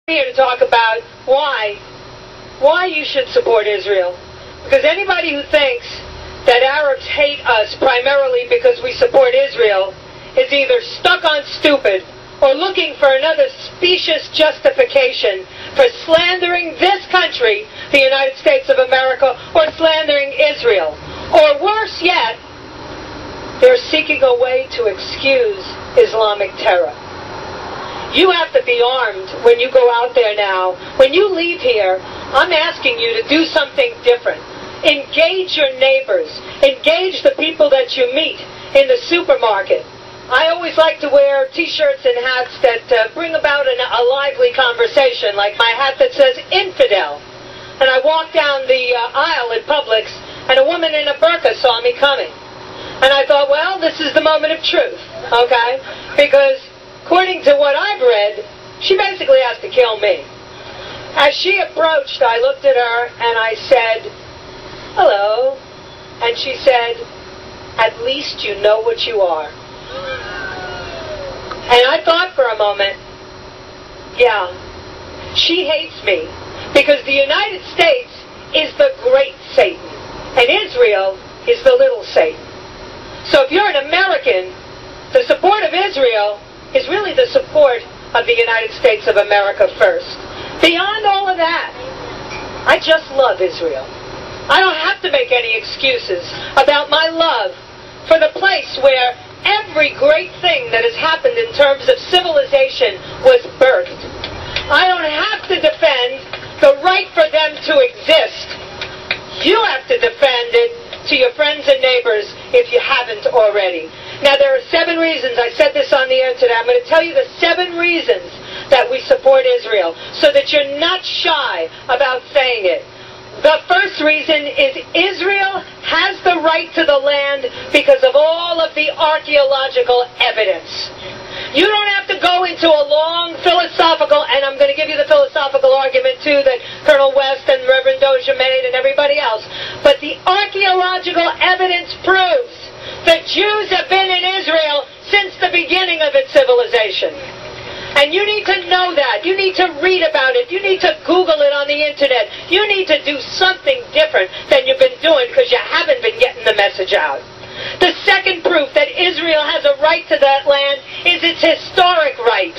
Here to talk about why you should support Israel. Because anybody who thinks that Arabs hate us primarily because we support Israel is either stuck on stupid or looking for another specious justification for slandering this country, the United States of America, or slandering Israel. Or worse yet, they're seeking a way to excuse Islamic terror. You have to be armed when you go out there now. When you leave here, I'm asking you to do something different. Engage your neighbors. Engage the people that you meet in the supermarket. I always like to wear t-shirts and hats that bring about a lively conversation, like my hat that says infidel. And I walked down the aisle at Publix, and a woman in a burqa saw me coming. And I thought, well, this is the moment of truth, okay? Because according to what I've read, she basically has to kill me. As she approached, I looked at her and I said, hello. And she said, at least you know what you are. And I thought for a moment, yeah, she hates me because the United States is the great Satan and Israel is the little Satan. So if you're an American, the support of Israel is really the support of the United States of America first. Beyond all of that, I just love Israel. I don't have to make any excuses about my love for the place where every great thing that has happened in terms of civilization was birthed. I don't have to defend the right for them to exist. You have to defend it to your friends and neighbors if you haven't already. Now, there are 7 reasons. I said this on the air today. I'm going to tell you the 7 reasons that we support Israel so that you're not shy about saying it. The first reason is Israel has the right to the land because of all of the archaeological evidence. You don't have to go into a long philosophical, and I'm going to give you the philosophical argument too that Colonel West and Reverend Dozier made and everybody else. But the archaeological evidence proves that Jews have been in Israel since the beginning of its civilization. And you need to know that. You need to read about it. You need to Google it on the internet. You need to do something different than you've been doing because you haven't been getting the message out. The second proof that Israel has a right to that land is its historic right.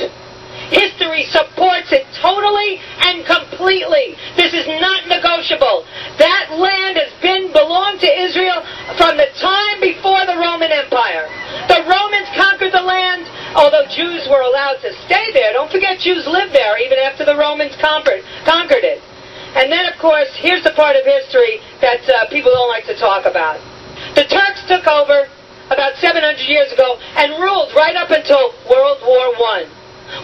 History supports it totally and completely. This is not negotiable. That land has belonged to Israel from the time before the Roman Empire. The Romans conquered the land, although Jews were allowed to stay there. Don't forget, Jews lived there even after the Romans conquered it. And then, of course, here's the part of history that people don't like to talk about. The Turks took over about 700 years ago and ruled right up until World War I,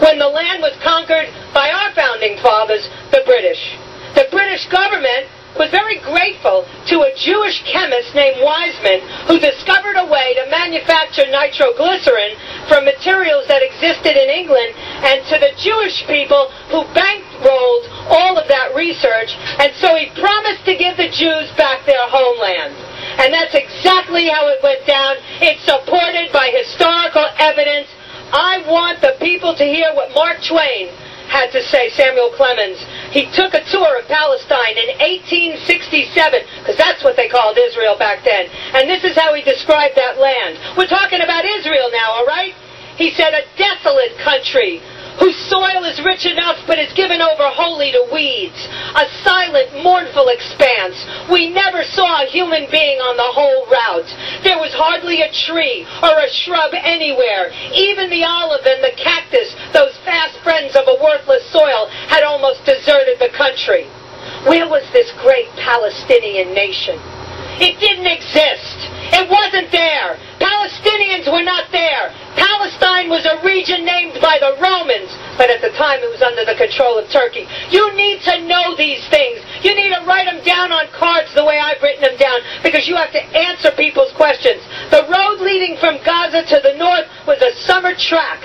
when the land was conquered by our founding fathers, the British. The British government was very grateful to a Jewish chemist named Weizmann who discovered a way to manufacture nitroglycerin from materials that existed in England, and to the Jewish people who bankrolled all of that research, and so he promised to give the Jews back their homeland. And that's exactly how it went down. It's supported by historical evidence. I want the people to hear what Mark Twain had to say, Samuel Clemens. He took a tour of Palestine in 1867, because that's what they called Israel back then. And this is how he described that land. We're talking about Israel now, all right? He said, a desolate country whose soil is rich enough but is given over wholly to weeds. A silent, mournful expanse. We never saw a human being on the whole route. There was hardly a tree or a shrub anywhere. Even the olive and the cactus, those fast friends of a worthless soil, had almost deserted the country. Where was this great Palestinian nation? It didn't exist. It wasn't there. Palestinians were not there. Palestine was a region named by the Romans, but at the time it was under the control of Turkey. You need to know these things. You need to write them down on cards the way I've written them down, because you have to answer people's questions. The road leading from Gaza to the north was a summer track,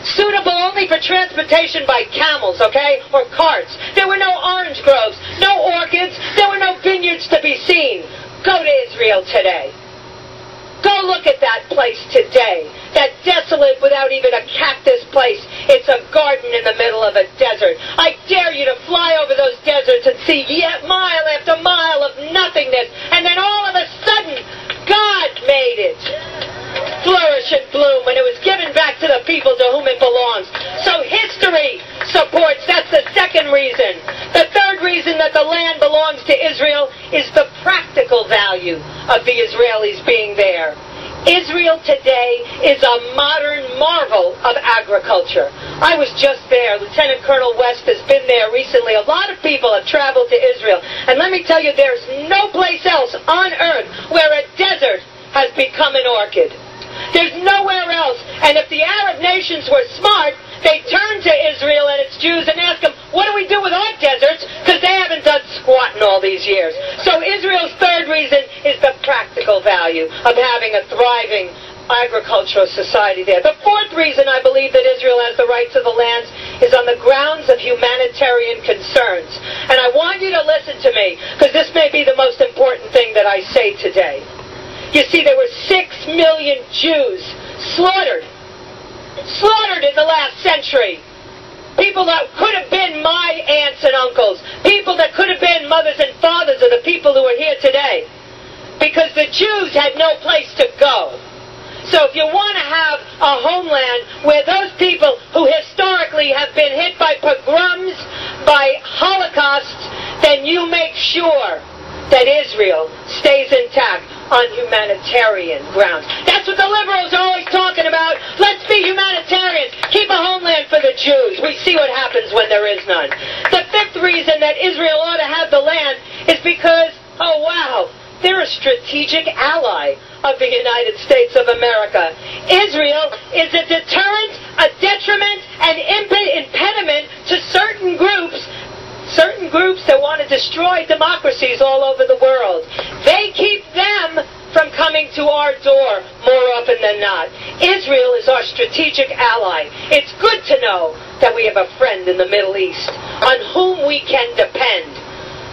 suitable only for transportation by camels, okay, or carts. There were no orange groves, no orchids, there were no vineyards to be seen. Go to Israel today. Go look at that place today. That desolate, without even a cactus place. It's a garden in the middle of a desert. I and see yet mile after mile of nothingness. And then all of a sudden, God made it flourish and bloom, and it was given back to the people to whom it belongs. So history supports, that's the second reason. The third reason that the land belongs to Israel is the practical value of the Israelis being there. Israel today is a modern marvel of agriculture. I was just there. Lieutenant Colonel West has been there recently. A lot of people have traveled to Israel. And let me tell you, there's no place else on earth where a desert has become an orchid. There's nowhere else. And if the Arab nations were smart, they'd turn to Israel and its Jews and ask them, what do we do with our deserts? Because they haven't done squat in all these years. So Israel's third reason is the practical value of having a thriving agricultural society there. The fourth reason I believe that Israel has the rights of the lands is on the grounds of humanitarian concerns. And I want you to listen to me, because this may be the most important thing that I say today. You see, there were 6 million Jews slaughtered in the last century. People that could have been my aunts and uncles. People that could have been mothers and fathers of the people who are here today. Because the Jews had no place to go. So if you want to have a homeland where those people who historically have been hit by pogroms, by holocausts, then you make sure that Israel stays intact on humanitarian grounds. That's what the liberals are always talking about. Let's be humanitarians. Keep a homeland for the Jews. We see what happens when there is none. The fifth reason that Israel ought to have the land is because, oh wow, they're a strategic ally of the United States of America. Israel is a deterrent, a detriment, an impediment to certain groups that want to destroy democracies all over the world. They keep them from coming to our door more often than not. Israel is our strategic ally. It's good to know that we have a friend in the Middle East on whom we can depend.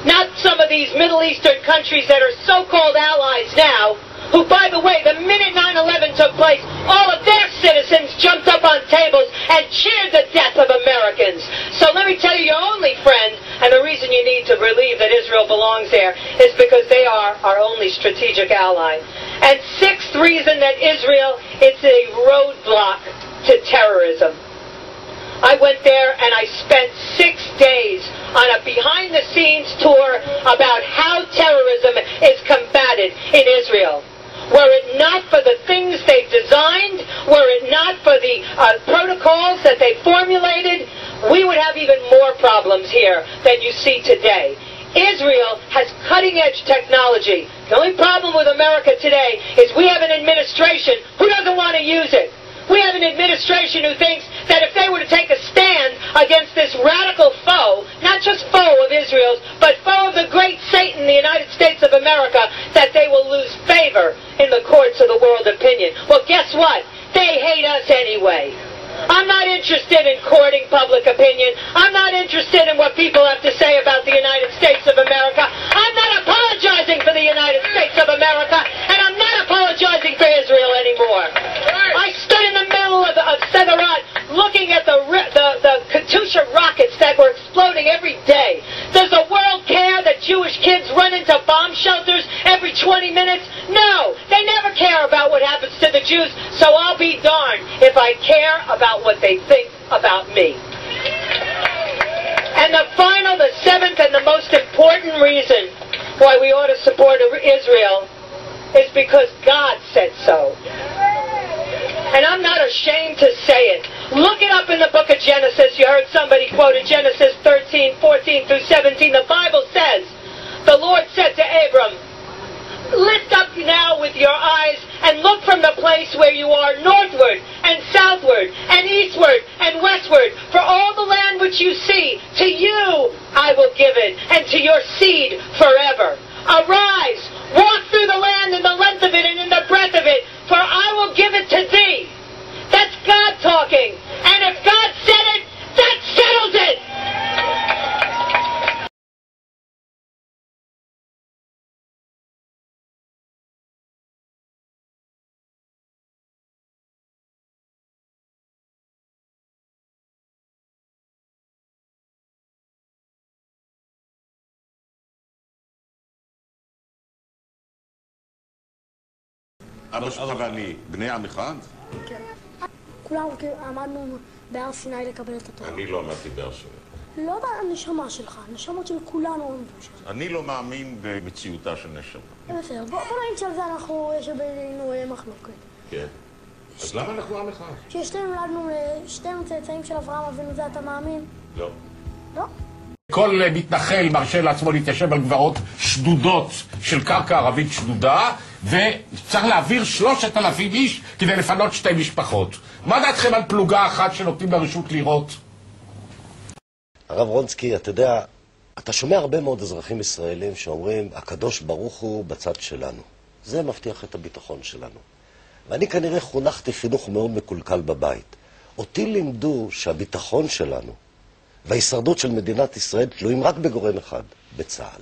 Not some of these Middle Eastern countries that are so-called allies now, who, by the way, the minute 9/11 took place, all of their citizens jumped up on tables and cheered the death of Americans. So let me tell you, your only friend, and the reason you need to believe that Israel belongs there, is because they are our only strategic ally. And sixth reason that Israel is a roadblock to terrorism. I went there and I spent 6 days on a behind-the-scenes tour about how terrorism is combated in Israel. Were it not for the things they've designed, were it not for the protocols that they formulated, we would have even more problems here than you see today. Israel has cutting-edge technology. The only problem with America today is we have an administration who doesn't want to use it. We have an administration who thinks that if they were to take a stand against this radical foe, not just foe of Israel's, but foe of the great Satan, the United States of America, that they will lose favor in the courts of the world opinion. Well, guess what? They hate us anyway. I'm not interested in courting public opinion. I'm not interested in what people have to say about the United States of America. I'm not apologizing for the United States of America, and I'm not apologizing for Israel anymore. I stood in the middle of Sederot looking at the Katyusha rockets that were exploding every day. Does the world care that Jewish kids run into bomb shelters every 20 minutes? No, they never care about what happens to the Jews, so I'll be darned if I care about what they think about me. And the seventh and the most important reason why we ought to support Israel is because God said so. And I'm not ashamed to say it. Look it up in the book of Genesis. You heard somebody quoted Genesis 13, 14 through 17. The Bible says, the Lord said to Abram, lift up now with your eyes and look from the place where you are northward and southward and eastward and westward. For all the land which you see, to you I will give it, and to your seed forever. Arise, walk through the land in the length of it and in the breadth of it, for I will give it to thee. That's God talking. And if God said it, that settles it. אבא שלך ואני, בני עם אחד? כן. כולנו עמדנו בהר סיני לקבל את התורה. אני לא עמדתי בהר סיני. לא בנשמה שלך, נשמות של כולנו עומדו שם. אני לא מאמין במציאותה של נשמה. בסדר, בוא נגיד שעל זה יש בינינו מחלוקת. כן. אז למה אנחנו עם אחד? ששתינו צאצאים של אברהם אבינו, זה אתה מאמין? לא. לא? כל מתנחל מרשה לעצמו להתיישב על גבעות שדודות של קרקע ערבית שדודה, וצריך להעביר 3,000 איש כדי לפנות 2 משפחות. מה דעתכם על פלוגה אחת שנותנים לרשות לירות? הרב רונסקי, אתה יודע, אתה שומע הרבה מאוד אזרחים ישראלים שאומרים, הקדוש ברוך הוא בצד שלנו. זה מבטיח את הביטחון שלנו. ואני כנראה חונכתי חינוך מאוד מקולקל בבית. אותי לימדו שהביטחון שלנו וההישרדות של מדינת ישראל תלויים רק בגורם אחד, בצה"ל.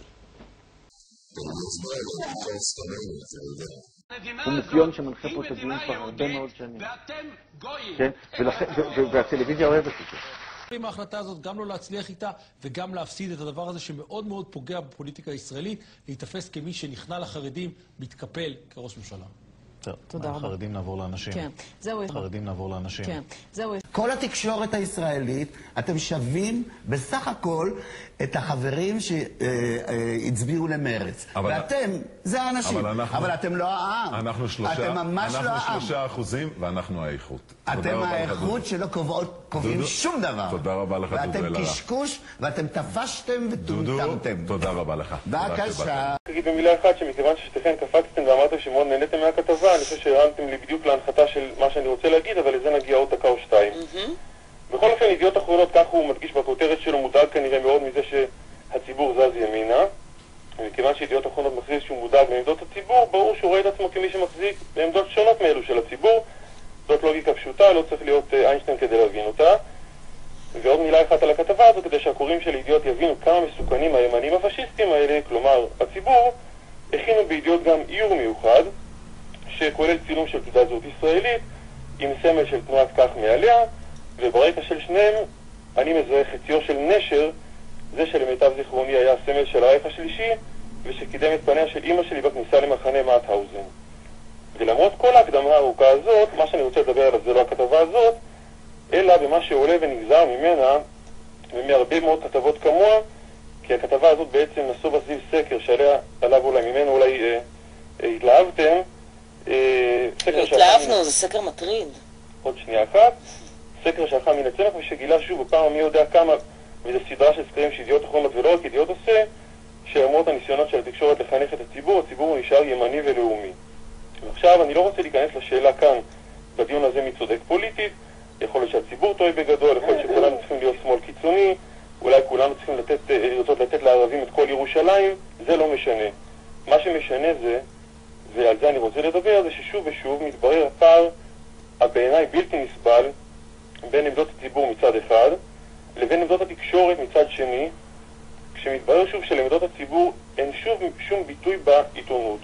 הוא מציון שמנחה פה את הדיון כבר הרבה מאוד שנים. כן, והטלוויזיה אוהבת את זה. עם ההחלטה הזאת גם לא להצליח איתה וגם להפסיד את הדבר הזה שמאוד מאוד פוגע בפוליטיקה הישראלית, להתאפס כמי שנכנע לחרדים, מתקפל כראש ממשלה. תודה רבה. חרדים נעבור לאנשים. כן, זהו. חרדים נעבור לאנשים. כן, זהו. כל התקשורת הישראלית, אתם שווים בסך הכל את החברים שהצביעו למרץ. ואתם, זה האנשים. אבל אתם לא העם. אנחנו 3%, אתם ממש לא העם. 3% ואנחנו האיכות. אתם האיכות שלא קובעים שום דבר. תודה רבה לך, דודו אללה. ואתם קשקוש, ואתם תפשתם וטומטמתם. תודה רבה לך. בבקשה. תגיד במילה אחת שמכיוון ששתיכן קפצתם ואמרתם שמאוד נהניתם מהכתבה, אני חושב שהרמתם לי בדיוק להנחתה של מה שאני רוצה להגיד, אבל לזה נגיע עוד דקה או 2. בכל אופן, ידיעות אחרונות, כך הוא מדגיש בכותרת שלו, מודאג כנראה מאוד מזה שהציבור זז ימינה. ומכיוון שידיעות אחרונות מכריז שהוא מודאג מעמדות הציבור, ברור שהוא רואה את עצמו כמי שמחזיק בעמדות שונות מאלו של הציבור. זאת לוגיקה פשוטה, לא צריך להיות איינשטיין כדי להבין אותה. ועוד מילה אחת על הכתבה הזו, כדי שהקוראים של ידיעות יבינו כמה מסוכנים הימנים הפשיסטים האלה, כלומר הציבור, הכינו בידיעות גם איור מיוחד, שכולל צילום של תעודת זהות ישראלית, עם סמל של תנועת כך מעליה, וברקע של שניהם אני מזהה חציו של נשר, זה שלמיטב זיכרוני היה הסמל של הרייך השלישי, ושקידם את פניה של אמא שלי בכניסה למחנה מאוטהאוזן. ולמרות כל ההקדמה הארוכה הזאת, מה שאני רוצה לדבר עליו זה לא הכתבה הזאת, אלא במה שעולה ונגזר ממנה, ומהרבה מאוד כתבות כמוה, כי הכתבה הזאת בעצם נסובה סביב סקר שעליו אולי ממנו אולי התלהבתם. התלהבנו, זה סקר מטריד. עוד שנייה אחת. סקר שערכה מן הצמח ושגילה שוב בפעם מי יודע כמה, וזו סדרה של סקרים שידיעות אחרונות ולא רק ידיעות עושה, שאמרות הניסיונות של התקשורת לחנך את הציבור נשאר ימני ולאומי. ועכשיו אני לא רוצה להיכנס לשאלה כאן בדיון הזה מי צודק פוליטית, יכול להיות שהציבור טועה בגדול, יכול להיות שכולנו צריכים להיות שמאל קיצוני, אולי כולנו צריכים לרצות לתת לערבים את כל ירושלים, זה לא משנה. מה שמשנה זה, ועל זה אני רוצה לדבר, זה ששוב ושוב מתברר הפער הבעיניי בלתי נסבל בין עמדות הציבור מצד אחד לבין עמדות התקשורת מצד שני, כשמתברר שוב שלעמדות הציבור אין שום ביטוי בעיתונות.